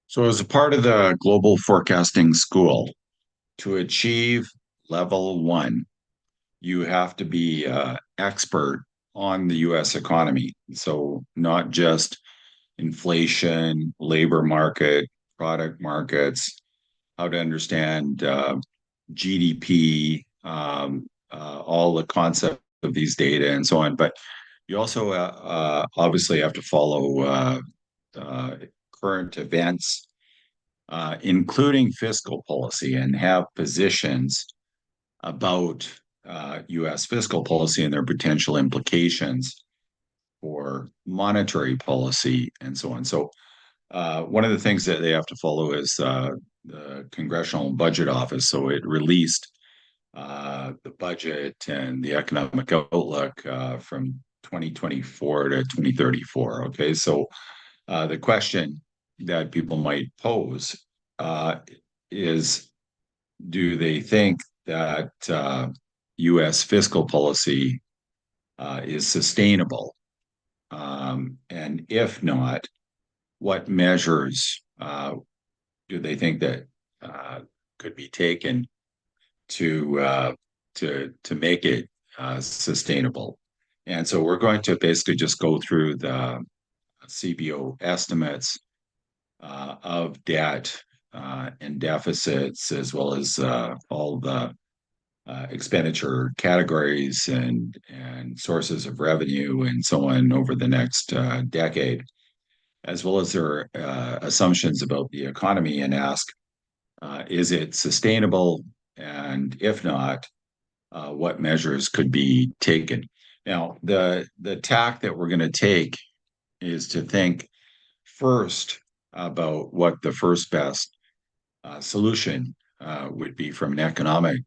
So, as a part of the Global Forecasting School, to achieve level one, you have to be expert on the US economy. So, not just inflation, labor market, product markets, how to understand GDP, all the concept of these data, and so on. But you also obviously have to follow uh, current events including fiscal policy, and have positions about US fiscal policy and their potential implications for monetary policy and so on. So, one of the things that they have to follow is the Congressional Budget Office. So, it released the budget and the economic outlook from 2024 to 2034. Okay. So, the question that people might pose uh, is, do they think that U.S. fiscal policy is sustainable? And if not, what measures do they think that uh, could be taken to to make it sustainable? And so we're going to basically just go through the CBO estimates of debt and deficits, as well as all the expenditure categories and sources of revenue and so on over the next decade, as well as their assumptions about the economy, and ask, is it sustainable? And if not, what measures could be taken? Now, the tack that we're going to take is to think first about what the first best solution would be from an economic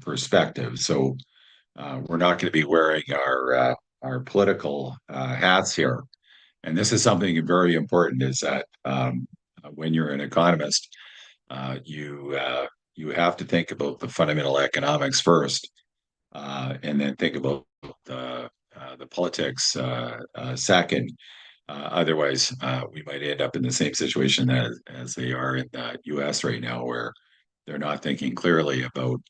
perspective. So we're not going to be wearing our political hats here. And this is something very important: is that when you're an economist, you have to think about the fundamental economics first, and then think about the politics second. Otherwise, we might end up in the same situation as they are in the U.S. right now, where they're not thinking clearly about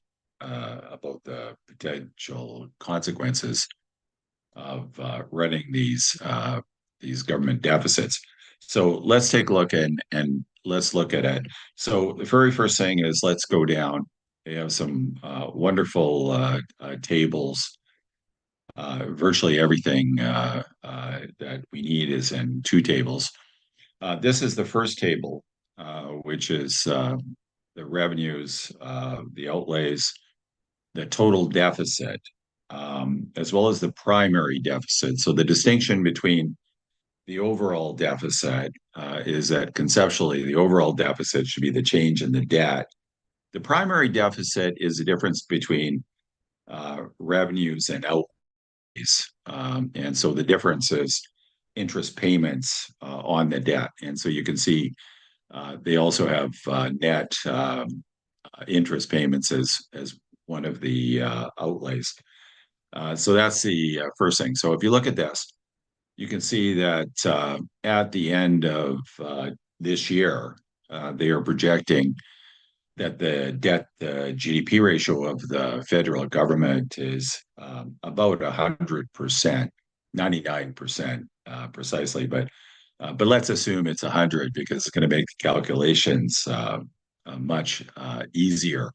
the potential consequences of running these government deficits. So let's take a look and let's look at it. So the very first thing is, let's go down. They have some wonderful tables. Virtually everything that we need is in two tables. This is the first table, which is the revenues, the outlays, the total deficit, as well as the primary deficit. So the distinction between the overall deficit is that conceptually, the overall deficit should be the change in the debt. The primary deficit is the difference between revenues and outlays. And so the difference is interest payments on the debt. And so you can see they also have net interest payments as one of the outlays. So that's the first thing. So if you look at this, you can see that at the end of this year, they are projecting that the debt GDP ratio of the federal government is about 100%, 99% precisely, but let's assume it's 100 because it's going to make the calculations much easier.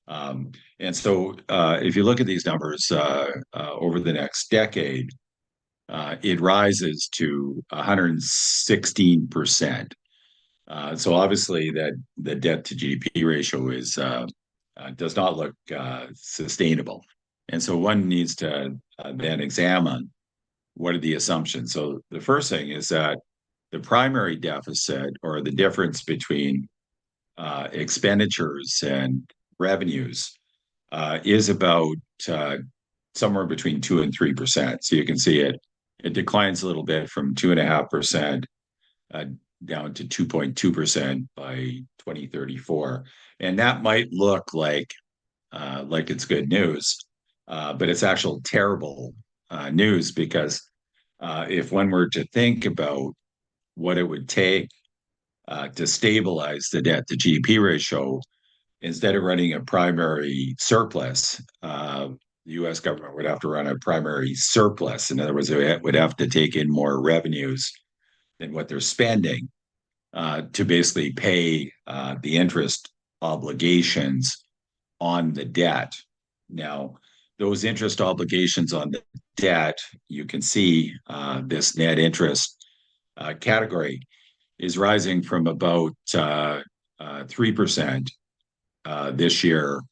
And so if you look at these numbers over the next decade, it rises to 116%. So obviously that the debt to GDP ratio is does not look sustainable. And so one needs to then examine what are the assumptions. So the first thing is that the primary deficit, or the difference between expenditures and revenues, is about somewhere between 2 and 3%. So you can see it declines a little bit from 2.5% down to 2.2% by 2034. And that might look like it's good news, but it's actual terrible news, because if one were to think about what it would take to stabilize the debt to GDP ratio, instead of running a primary surplus, the US government would have to run a primary surplus. In other words, it would have to take in more revenues than what they're spending to basically pay the interest obligations on the debt. Now, those interest obligations on the debt, you can see this net interest category is rising from about 3% this year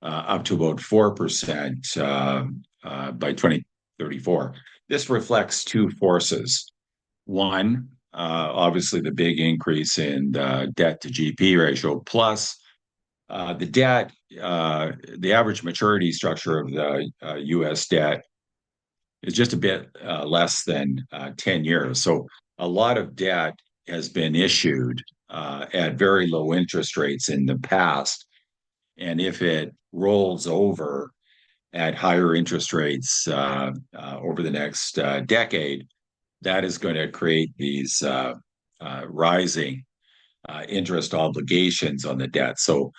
up to about 4% by 2034. This reflects two forces. One, obviously, the big increase in the debt to GDP ratio, plus the debt, the average maturity structure of the US debt is just a bit less than 10 years. So a lot of debt has been issued at very low interest rates in the past. And if it rolls over at higher interest rates over the next decade, that is going to create these rising interest obligations on the debt. So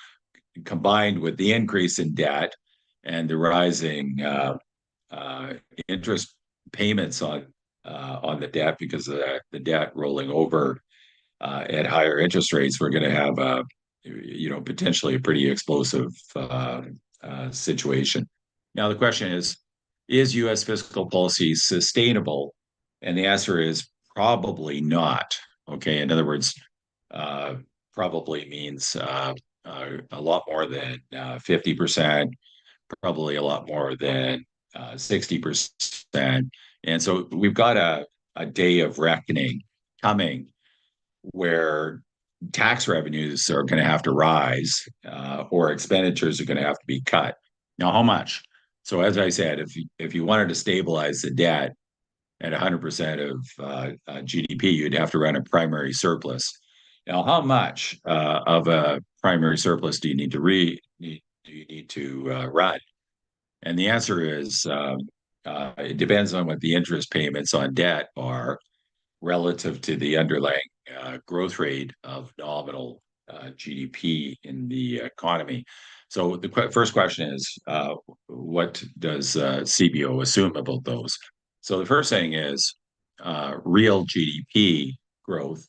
combined with the increase in debt and the rising interest payments on the debt because of the debt rolling over at higher interest rates, we're going to have potentially a pretty explosive situation. Now the question is U.S. fiscal policy sustainable? And the answer is probably not. Okay, in other words, probably means a lot more than 50%, probably a lot more than 60%. And so we've got a day of reckoning coming where tax revenues are going to have to rise or expenditures are going to have to be cut. Now, how much? So as I said, if you wanted to stabilize the debt at 100% of GDP, you'd have to run a primary surplus. Now, how much of a primary surplus do you need to run? And the answer is it depends on what the interest payments on debt are relative to the underlying growth rate of nominal GDP in the economy. So the first question is, what does CBO assume about those? So the first thing is real GDP growth.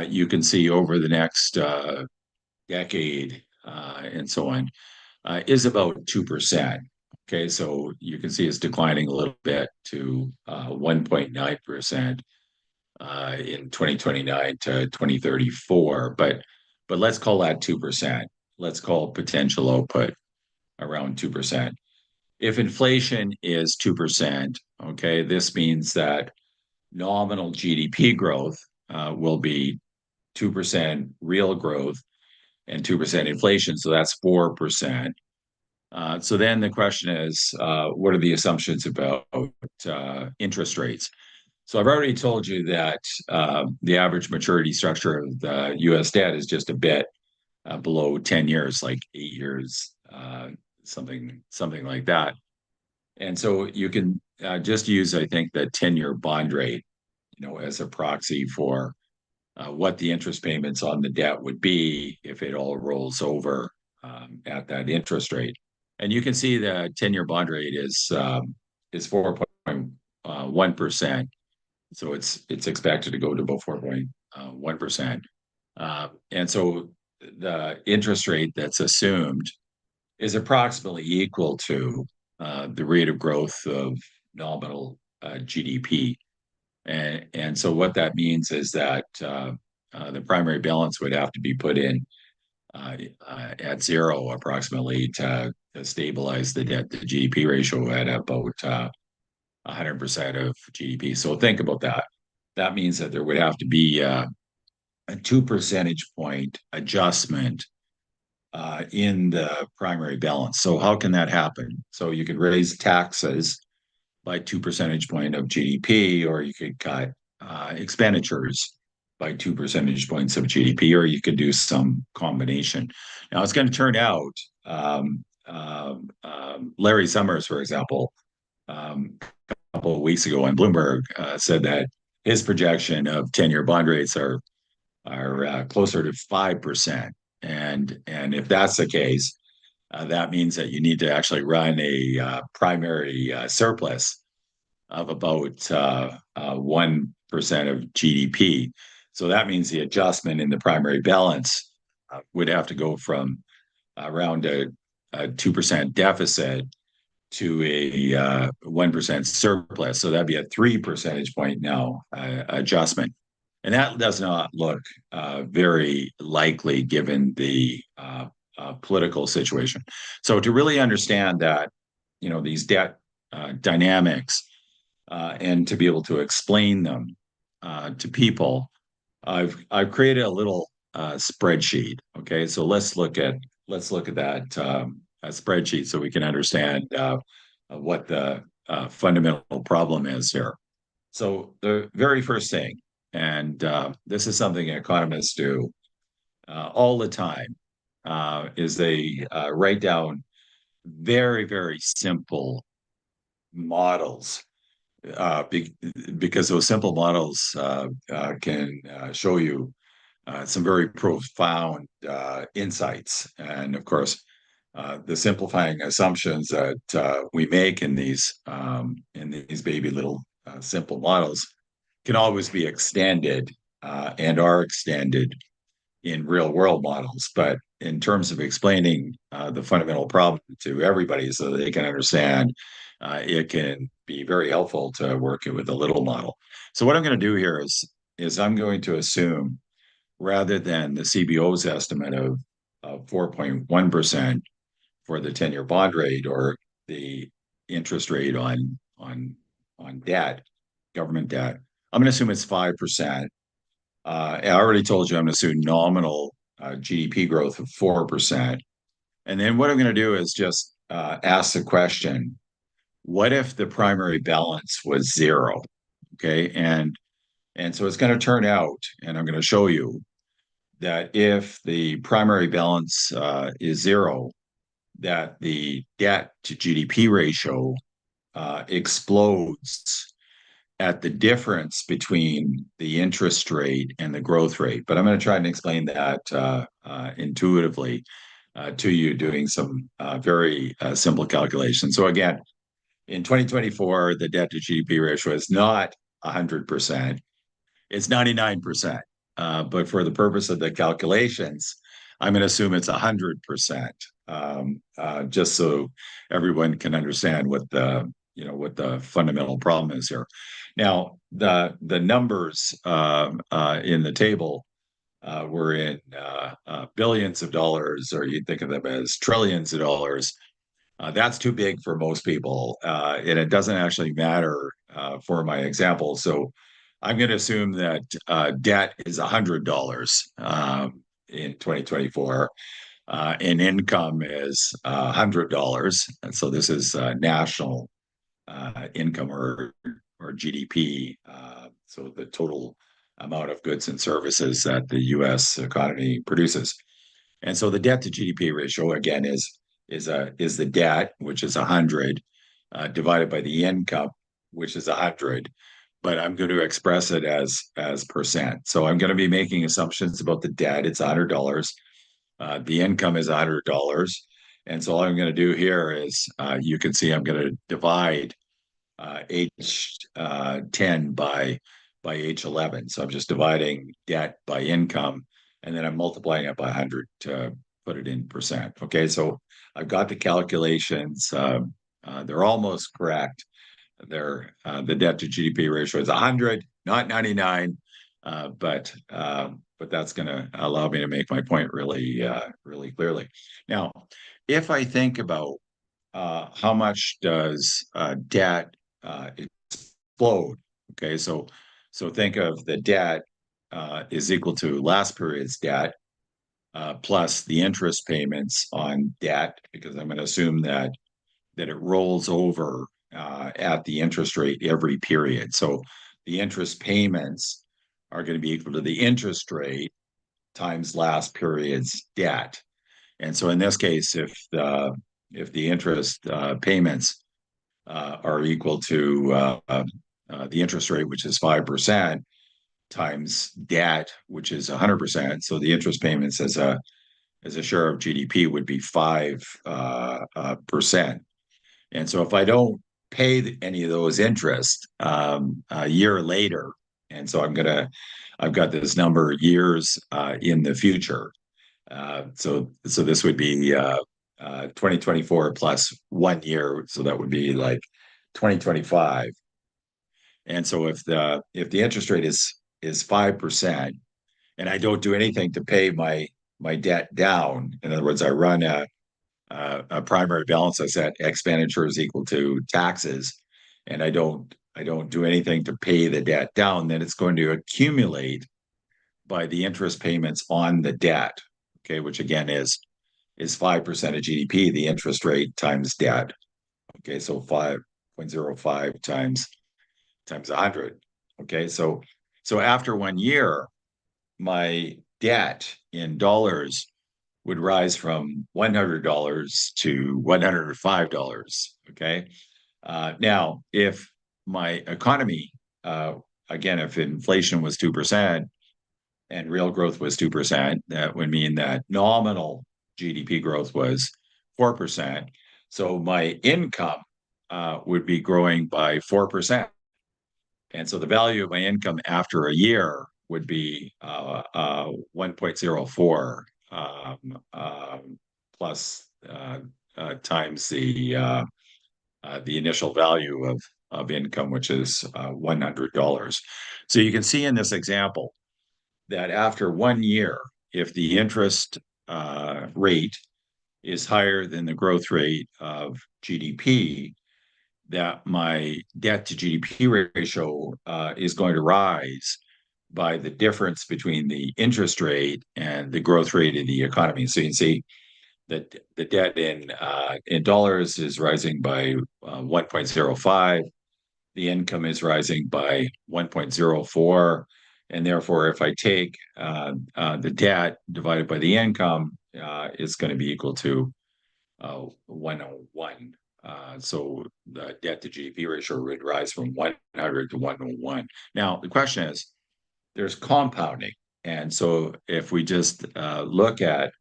You can see over the next decade and so on is about 2%. Okay, so you can see it's declining a little bit to 1.9% in 2029 to 2034, but let's call that 2%. Let's call potential output around 2%. If inflation is 2%, okay, this means that nominal GDP growth will be 2% real growth and 2% inflation, so that's 4%. So then the question is, what are the assumptions about interest rates? So I've already told you that the average maturity structure of the U.S. debt is just a bit below 10 years, like 8 years, something like that. And so you can just use, I think, the 10-year bond rate, as a proxy for what the interest payments on the debt would be if it all rolls over at that interest rate. And you can see the 10-year bond rate is 4.1%. So it's expected to go to about 4.1%. And so the interest rate that's assumed is approximately equal to the rate of growth of nominal GDP. And so what that means is that the primary balance would have to be put in at zero approximately to stabilize the debt to GDP ratio at about 100% of GDP. So think about that. That means that there would have to be a 2 percentage point adjustment in the primary balance. So how can that happen? So you could raise taxes by 2 percentage point of GDP, or you could cut expenditures by 2 percentage points of GDP, or you could do some combination. Now it's going to turn out, Larry Summers, for example, a couple of weeks ago on Bloomberg said that his projection of 10-year bond rates are are closer to 5%. And if that's the case, that means that you need to actually run a primary surplus of about 1% of GDP. So that means the adjustment in the primary balance would have to go from around a 2% deficit to a 1% surplus. So that'd be a 3 percentage point now adjustment. And that does not look very likely given the political situation. So to really understand that, these debt dynamics and to be able to explain them to people, I've created a little spreadsheet. Okay, so let's look at that spreadsheet so we can understand what the fundamental problem is here. So the very first thing, and this is something economists do all the time, is they write down very, very simple models because those simple models can show you some very profound insights. And of course, the simplifying assumptions that we make in these baby little simple models can always be extended and are extended in real world models. But in terms of explaining the fundamental problem to everybody so that they can understand, it can be very helpful to work with a little model. So what I'm going to do here is I'm going to assume rather than the CBO's estimate of 4.1% for the 10-year bond rate or the interest rate on debt, government debt, I'm going to assume it's 5%. I already told you I'm going to assume nominal GDP growth of 4%. And then what I'm going to do is just ask the question, what if the primary balance was zero? Okay. And so it's going to turn out, and I'm going to show you that if the primary balance is zero, that the debt to GDP ratio explodes at the difference between the interest rate and the growth rate. But I'm going to try and explain that intuitively to you doing some very simple calculations. So again, in 2024, the debt to GDP ratio is not 100%, it's 99%. But for the purpose of the calculations, I'm going to assume it's 100%, just so everyone can understand what the fundamental problem is here. Now, the numbers in the table were in billions of dollars, or you'd think of them as trillions of dollars. That's too big for most people, and it doesn't actually matter for my example. So I'm going to assume that debt is $100 in 2024, and income is $100. And so this is national income or GDP. So the total amount of goods and services that the U.S. economy produces. And so the debt to GDP ratio again is the debt, which is 100, divided by the income, which is 100. But I'm going to express it as percent. So I'm going to be making assumptions about the debt. It's $100. The income is $100. And so all I'm going to do here is you can see I'm going to divide H10 by H11. So I'm just dividing debt by income, and then I'm multiplying it by 100 to put it in percent. Okay, so I've got the calculations. They're almost correct. The debt to GDP ratio is 100, not 99, but that's going to allow me to make my point really clearly. Now, if I think about how much does debt explode? Okay, so think of the debt is equal to last period's debt plus the interest payments on debt, because I'm going to assume that it rolls over at the interest rate every period. So the interest payments are going to be equal to the interest rate times last period's debt. And so in this case, if the interest payments are equal to the interest rate, which is 5%, times debt, which is 100%. So the interest payments as a share of GDP would be 5%. And so if I don't pay any of those interest a year later, and so I've got this number of years in the future. So this would be 2024 plus 1 year, so that would be like 2025. And so if the interest rate is 5%, and I don't do anything to pay my debt down, in other words, I run a primary balance asset expenditures equal to taxes, and I don't do anything to pay the debt down, then it's going to accumulate by the interest payments on the debt. Okay, which again is 5% of GDP, the interest rate times debt. Okay, so 5.05 times 100. Okay, so after 1 year, my debt in dollars would rise from $100 to $105. Okay. Now, if my economy, again, if inflation was 2% and real growth was 2%, that would mean that nominal GDP growth was 4%. So my income would be growing by 4%. And so the value of my income after a year would be 1.04 plus times the initial value of income, which is $100. So you can see in this example that after 1 year, if the interest rate is higher than the growth rate of GDP, that my debt to GDP ratio is going to rise by the difference between the interest rate and the growth rate of the economy. So you can see that the debt in dollars is rising by 1.05. The income is rising by 1.04. And therefore, if I take the debt divided by the income, it's going to be equal to 101. So the debt to GDP ratio would rise from 100 to 101. Now, the question is, there's compounding. And so if we just look at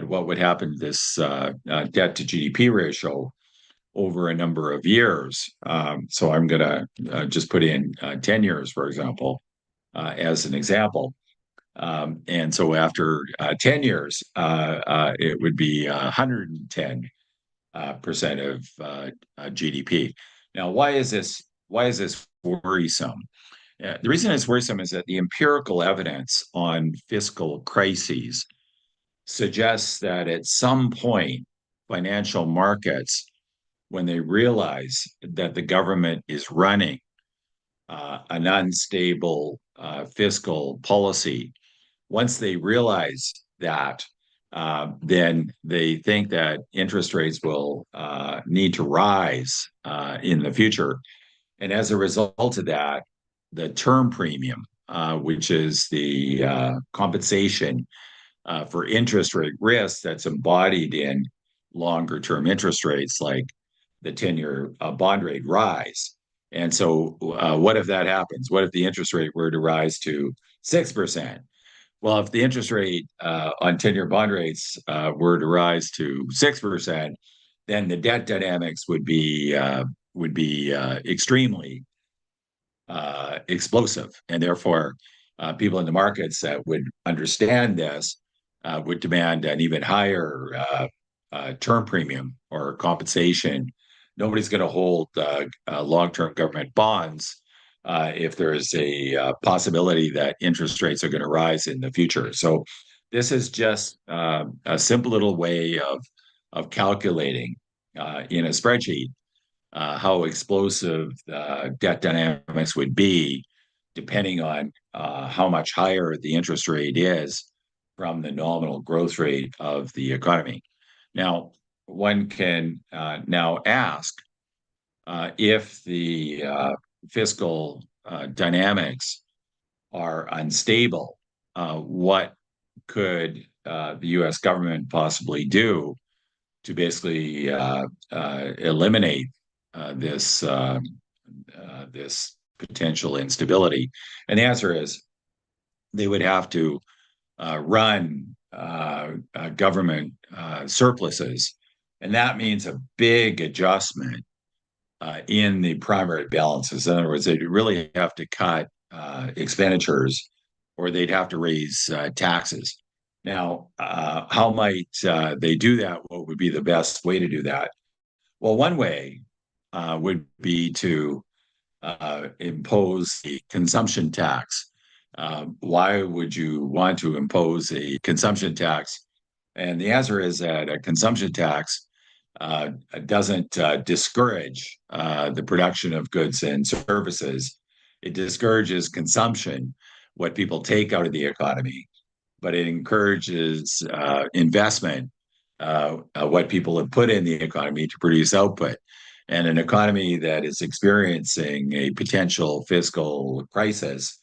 what would happen to this debt to GDP ratio over a number of years, so I'm going to just put in 10 years, for example, as an example. And so after 10 years, it would be 110% of GDP. Now, why is this worrisome? The reason it's worrisome is that the empirical evidence on fiscal crises suggests that at some point, financial markets, when they realize that the government is running an unstable fiscal policy, once they realize that, then they think that interest rates will need to rise in the future. And as a result of that, the term premium, which is the compensation for interest rate risk that's embodied in longer term interest rates, like the 10-year bond rate, rise. And so, what if that happens? What if the interest rate were to rise to 6%? Well, if the interest rate on 10-year bond rates were to rise to 6%, then the debt dynamics would be extremely explosive, and therefore, people in the markets that would understand this would demand an even higher term premium or compensation. Nobody's going to hold long-term government bonds if there is a possibility that interest rates are going to rise in the future. So this is just a simple little way of calculating in a spreadsheet how explosive debt dynamics would be depending on how much higher the interest rate is from the nominal growth rate of the economy. Now, one can now ask if the fiscal dynamics are unstable, what could the US government possibly do to basically eliminate this potential instability? And the answer is they would have to run government surpluses. And that means a big adjustment in the primary balances. In other words, they'd really have to cut expenditures or they'd have to raise taxes. Now, how might they do that? What would be the best way to do that? Well, one way would be to impose a consumption tax. Why would you want to impose a consumption tax? And the answer is that a consumption tax uh, doesn't discourage the production of goods and services. It discourages consumption, what people take out of the economy, but it encourages investment, what people have put in the economy to produce output. And an economy that is experiencing a potential fiscal crisis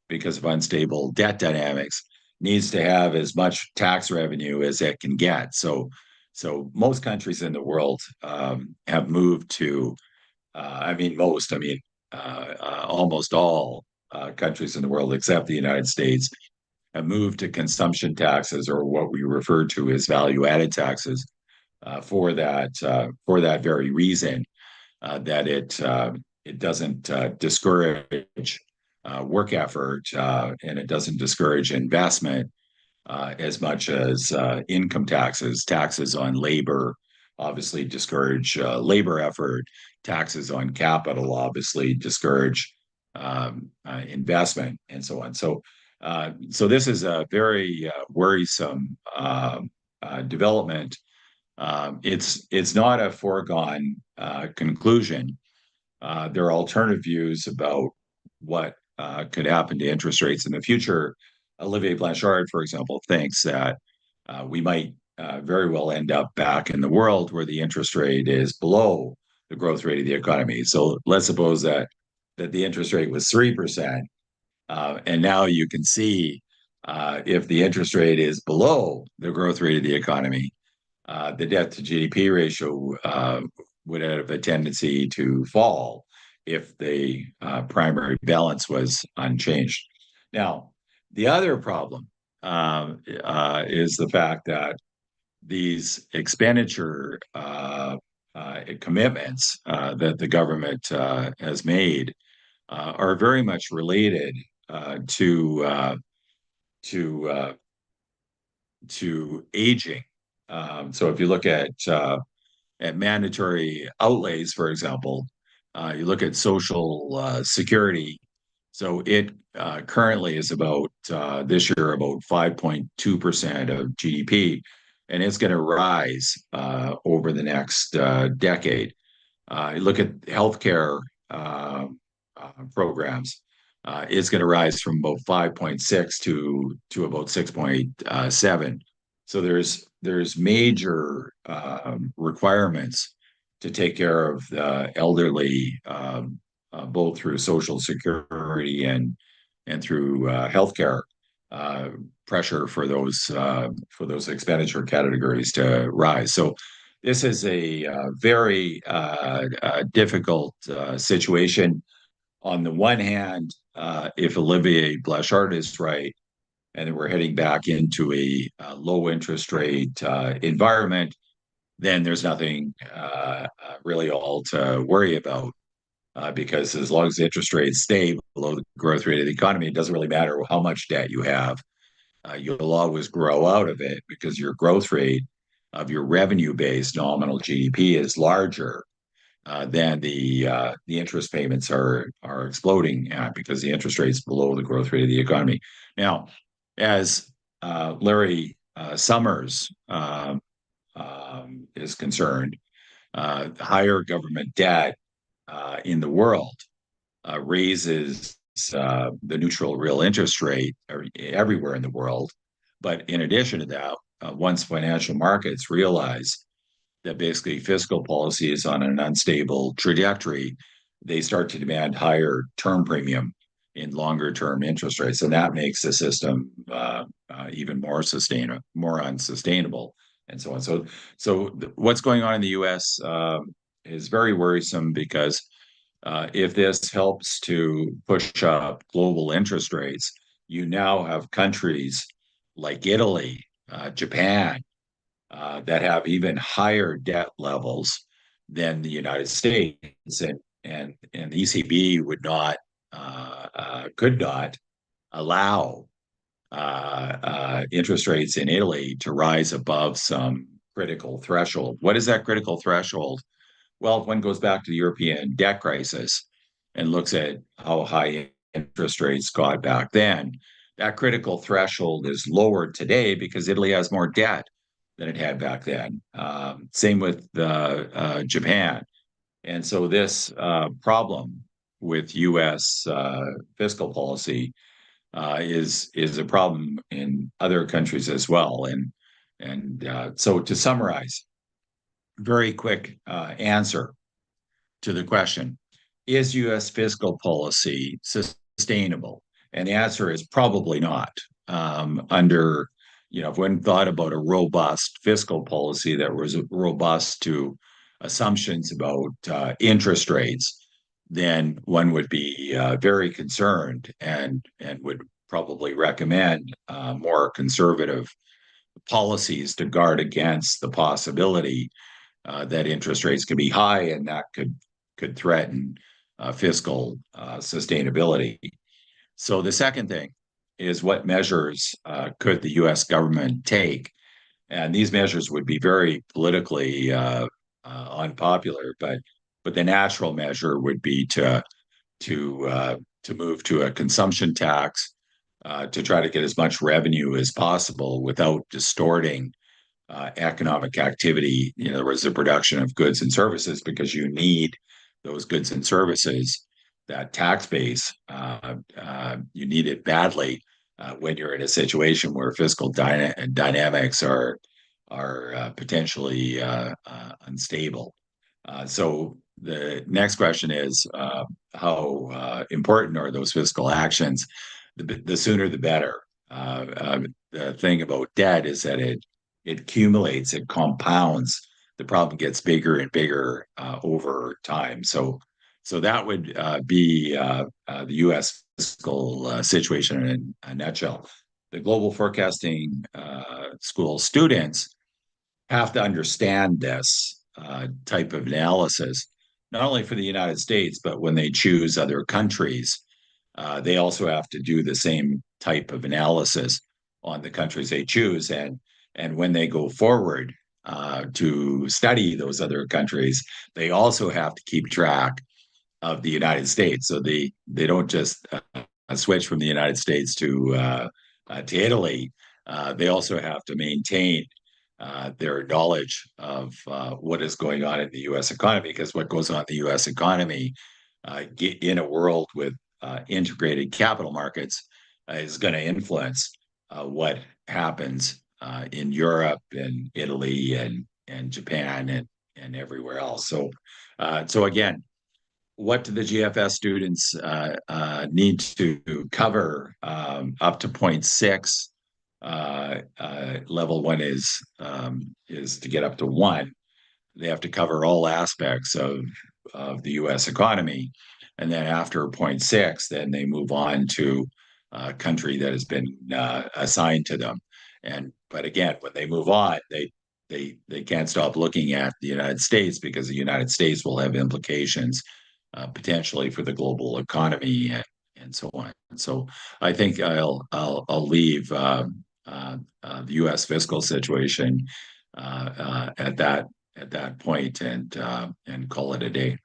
because of unstable debt dynamics needs to have as much tax revenue as it can get. So most countries in the world have moved to, almost all countries in the world except the United States have moved to consumption taxes or what we refer to as value-added taxes for that very reason that it doesn't discourage work effort and it doesn't discourage investment as much as income taxes. Taxes on labor obviously discourage labor effort. Taxes on capital obviously discourage investment and so on. So this is a very worrisome development. It's not a foregone conclusion. There are alternative views about what could happen to interest rates in the future. Olivier Blanchard, for example, thinks that we might very well end up back in the world where the interest rate is below the growth rate of the economy. So let's suppose that the interest rate was 3%, and now you can see if the interest rate is below the growth rate of the economy, the debt to GDP ratio would have a tendency to fall if the primary balance was unchanged. Now, the other problem is the fact that these expenditure commitments that the government has made are very much related to to uh, to aging. So if you look at mandatory outlays, for example, you look at social security. So it currently is about this year about 5.2% of GDP, and it's going to rise over the next decade. You look at healthcare programs, it's going to rise from about 5.6 to about 6.7. So there's major requirements to take care of the elderly, both through Social Security and through healthcare uh, pressure for those expenditure categories to rise. So this is a very difficult situation. On the one hand, if Olivier Blanchard is right, and we're heading back into a low interest rate environment, then there's nothing really all to worry about because as long as the interest rates stay below the growth rate of the economy, it doesn't really matter how much debt you have. You'll always grow out of it because your growth rate of your revenue-based nominal GDP is larger than the interest payments are exploding at because the interest rate's below the growth rate of the economy. Now, as Larry Summers is concerned, higher government debt in the world raises the neutral real interest rate everywhere in the world. But in addition to that, once financial markets realize that basically fiscal policy is on an unstable trajectory, they start to demand higher term premium in longer term interest rates. And that makes the system even more unsustainable, and so on. So what's going on in the US is very worrisome because if this helps to push up global interest rates, you now have countries like Italy, Japan, that have even higher debt levels than the United States, and the ECB would not, could not allow interest rates in Italy to rise above some critical threshold. What is that critical threshold? Well, if one goes back to the European debt crisis and looks at how high interest rates got back then, that critical threshold is lowered today because Italy has more debt than it had back then. Same with Japan. And so this problem with U.S. Fiscal policy is a problem in other countries as well. And so to summarize, very quick answer to the question, is U.S. fiscal policy sustainable? And the answer is probably not. Under, if one thought about a robust fiscal policy that was robust to assumptions about interest rates, then one would be very concerned and would probably recommend more conservative policies to guard against the possibility that interest rates could be high, and that could threaten fiscal sustainability. So the second thing is, what measures could the U.S. government take? And these measures would be very politically unpopular, but the natural measure would be to move to a consumption tax to try to get as much revenue as possible without distorting economic activity. There was the production of goods and services, because you need those goods and services, that tax base. You need it badly when you're in a situation where fiscal dynamics are potentially unstable. So the next question is, how important are those fiscal actions? The sooner the better. The thing about debt is that it accumulates, it compounds. The problem gets bigger and bigger over time. So that would be the U.S. fiscal situation in a nutshell. The global forecasting school students have to understand this type of analysis, not only for the United States, but when they choose other countries, they also have to do the same type of analysis on the countries they choose. And when they go forward to study those other countries, they also have to keep track of the United States. So they don't just switch from the United States to Italy. They also have to maintain their knowledge of what is going on in the U.S. economy, because what goes on in the U.S. economy in a world with integrated capital markets is going to influence what happens in Europe and Italy and Japan and everywhere else. So again, what do the GFS students need to cover up to 0.6? Level one is to get up to 1. They have to cover all aspects of the U.S. economy. And then after 0.6, then they move on to a country that has been assigned to them. But again, when they move on, they can't stop looking at the United States, because the United States will have implications potentially for the global economy and so on. So I think I'll leave the U.S. fiscal situation at that point and call it a day.